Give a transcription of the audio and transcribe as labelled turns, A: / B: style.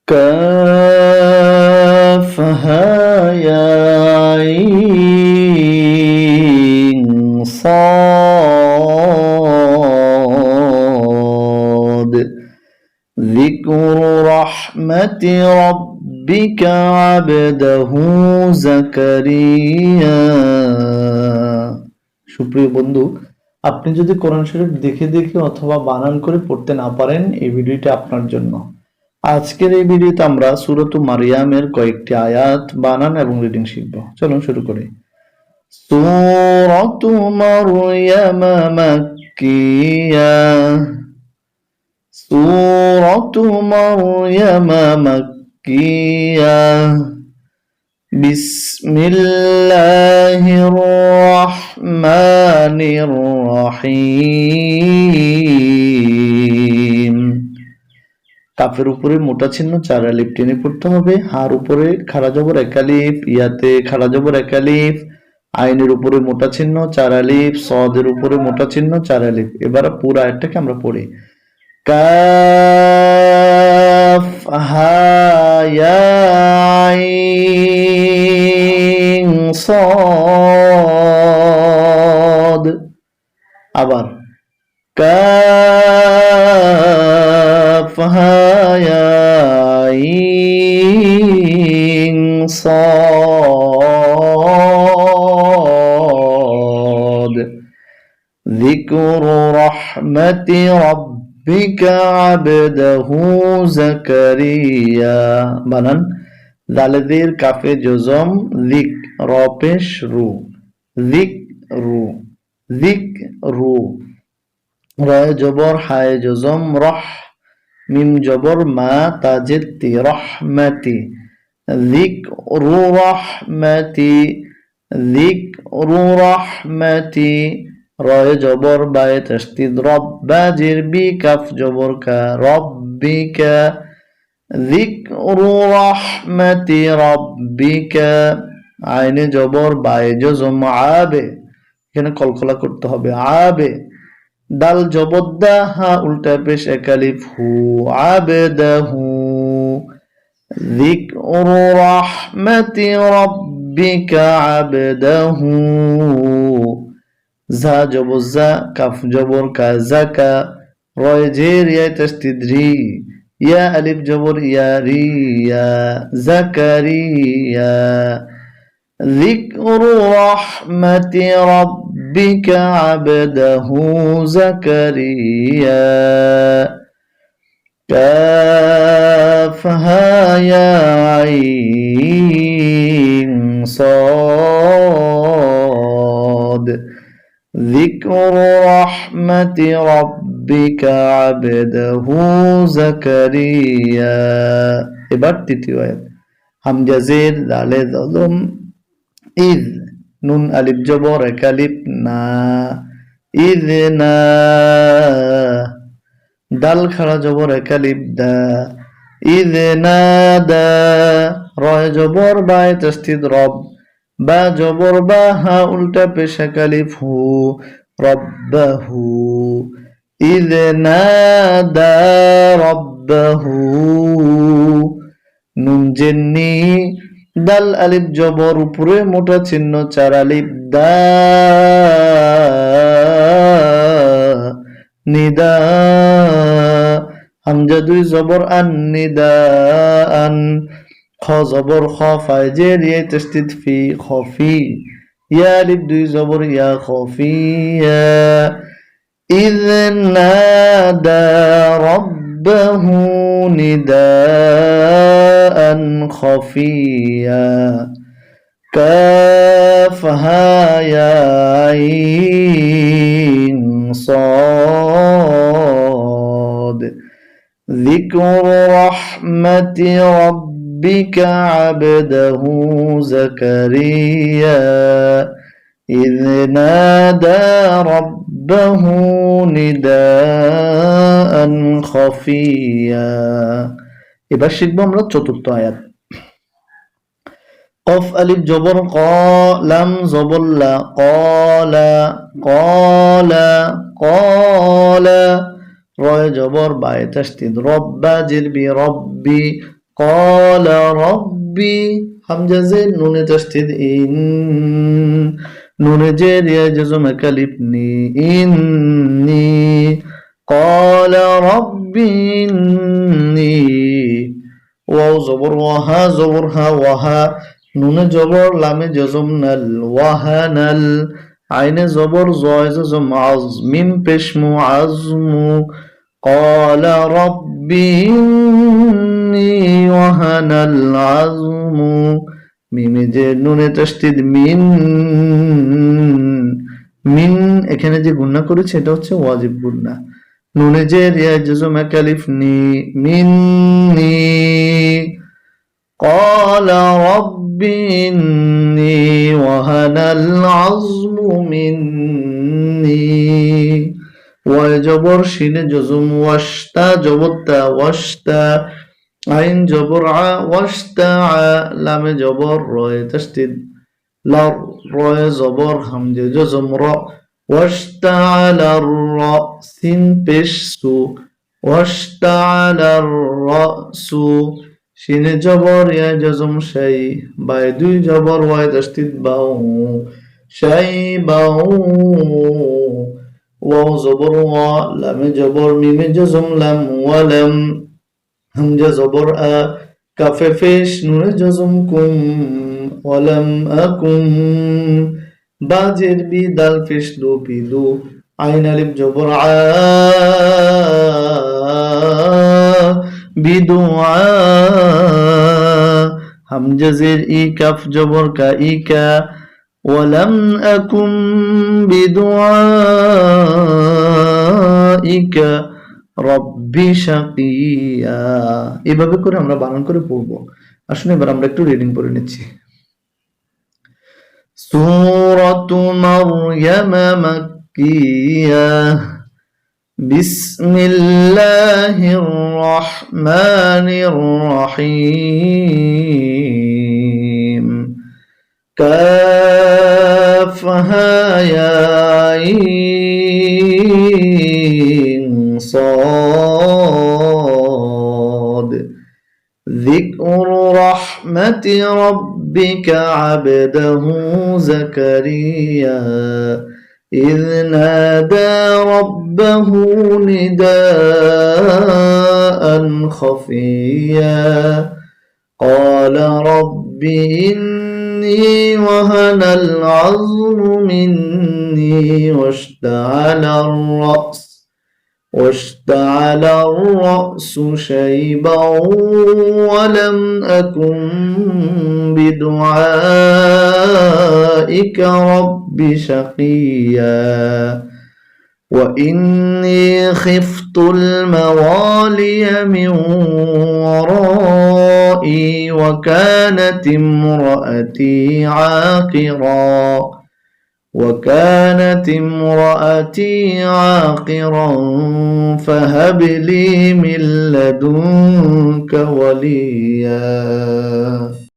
A: كافها يا عين صاد ذكر رحمة ربك عبده زكريا। সুপ্রিয় বন্ধু, আপনি যদি কোরআন শরীফ দেখে দেখে অথবা বানান করে পড়তে না পারেন, এই ভিডিওটি আপনার জন্য। আজকের এই ভিডিওতে আমরা সূরাতুল মারিয়ামের কয়েকটি আয়াত, বানান এবং রিডিং শিখব। চলুন শুরু করি। সূরাতু মারইয়াম মাক্কিয়া। সূরাতু মারইয়াম মাক্কিয়া। বিসমিল্লাহির রহমানির রহিম। কাফের উপরে মোটা চিহ্ন 4 আলিফ টেনে পড়তে হবে। হার উপরে খাড়া জবর 1 আলিফ, ইয়াতে খাড়া জবর 1 আলিফ, আইনের উপরে মোটা চিহ্ন 4 আলিফ, সদের উপরে মোটা চিহ্ন 4 আলিফ। এবার পুরো আয়াতটাকে আমরা পড়ি। কাফ হা ইয়া আইন সাদ। আবার কাফ হা ইয়া আইন সাদ ذكر رحمة ربك عبده زكريا। বানান দালেদের কাফে জজম দিক র পেশ রু দিক রু দিক রু। রয় জবর হায় জজম রহ, মিম জবর মা তাজের তি রহমাতি যিকরু রহমাতি যিকরু রহমাতি। রয় জবর বায়ে তাসদীদ রব, বা জির বি কাফ জবর কা রব্বিকা যিকরু রহমাতি রব্বিকা। আইনে জবর বায়ে জজম আবে, এখানে কলকলা করতে হবে আবে। দাল জবদ্দা হা উল্টা পেশ 1 আলিফ হু আবেদাহু যিকরু রহমাতি রব্বিকা আবেদাহু। জা জবর জা, কাফ জবর কা জাকা, রয় জের ইয়া তাসদীদ রি, ইয়া আলিফ জবর ইয়া রিয়া জাকারিয়া ذكر رحمة ربك عبده زكريا كافها يا عين صاد ذكر رحمة ربك عبده زكريا। এবার তৃতীয় আয়াত। হামজা জের দালে জজম ইদ, নুন আলিফ জবর 1 আলিফ না ইদ না। দাল খাড়া জবর 1 আলিফ দা ইদ না দা। রয় জবর বায়ে তাসদীদ রব, বা জবর বা হা উল্টা পেশ 1 আলিফ হু রব্বাহু ইদ নাদা রব্বাহু। নুন জেন্নি, দাল আলিফ জবর উপরে মোটা চিহ্ন 4 আলিফ দা নিদা। হামজা 2 জবর আন নিদা আন। খ জবর খ, ফায়ে জের ইয়া তাসদীদ ফি খফি, ইয়া আলিফ 2 জবর ইয়া খফিয়া ইয নাদা রব্বাহু নিদাআন খফিয়া কাফহা ইয়া আইন সাদ ذكر رحمة ربك عبده زكريا إذ نادى ربه نداء خفيا। এবার শিখবো আমরা চতুর্থ আয়াত। কফ আলিফ জবর ক, লাম জবর লা, কলা কলা কলা। রয় জবর বায়ে তাসদীদ রব্বা জিরবি রব্বি, قال ربي হামজা জের নুনে তাসদীদ ইন নুনে জের ইয়া জজম কালিফ নি ইন্নি قال ربي إني ওয়াও জবর ওয়াহা জবর হা ওয়াহা নুনে জবর লামে জজম নাল ওয়াহানাল আইনে জবর জয় জজম আজ মিম পেশমু আজমু قال ربي إني وهن العظم মিমে যে নুনে তাসদীদ মিন এখানে যে গুণনা করেছে এটা হচ্ছে ওয়াজিব গুণনা নুনে জের ইয়া জজম কালিফ নি মিন্নি قال رب إني وهن العظم مني وجبر شين جزم واشتا جبرتا واشتا عين جبر ع واشتع لام جبر راء تشديد لا راء زبر همزة جزم را واشتعل الرأس بشسو واشتعل الرأس شين جبر يا جزم شيء بايدو جبر واي تشديد باو شيء باو واو زبر وا لام جبر ميم جزم لم ولم همزة زبر أ كاف فيش نون جزم كم ولم أكن باجر بي دال فيش دو بيدو عين ألف جبر ع بدعاء همزة زير إي كاف جبر كا إيكا ولم أكن بدعائك রব্বি শাকিয়া এভাবে করে আমরা বানান করে পড়বো আসলে এবার আমরা একটু রিডিং পড়ে নিচ্ছি সূরাতু মারইয়াম মাক্কিয়া বিসমিল্লাহির রহমানির রহিম কাফহা ইয়া صاد ذكر رحمة ربك عبده زكريا إذ نادى ربه نداء خفيا قال رب إني وهن العظم مني واشتعل الرأس شيبا ولم أكن بدعائك رب شقيا وإني خفت الموالي من ورائي وكانت امرأتي عاقرا فهب لي من لدنك وليا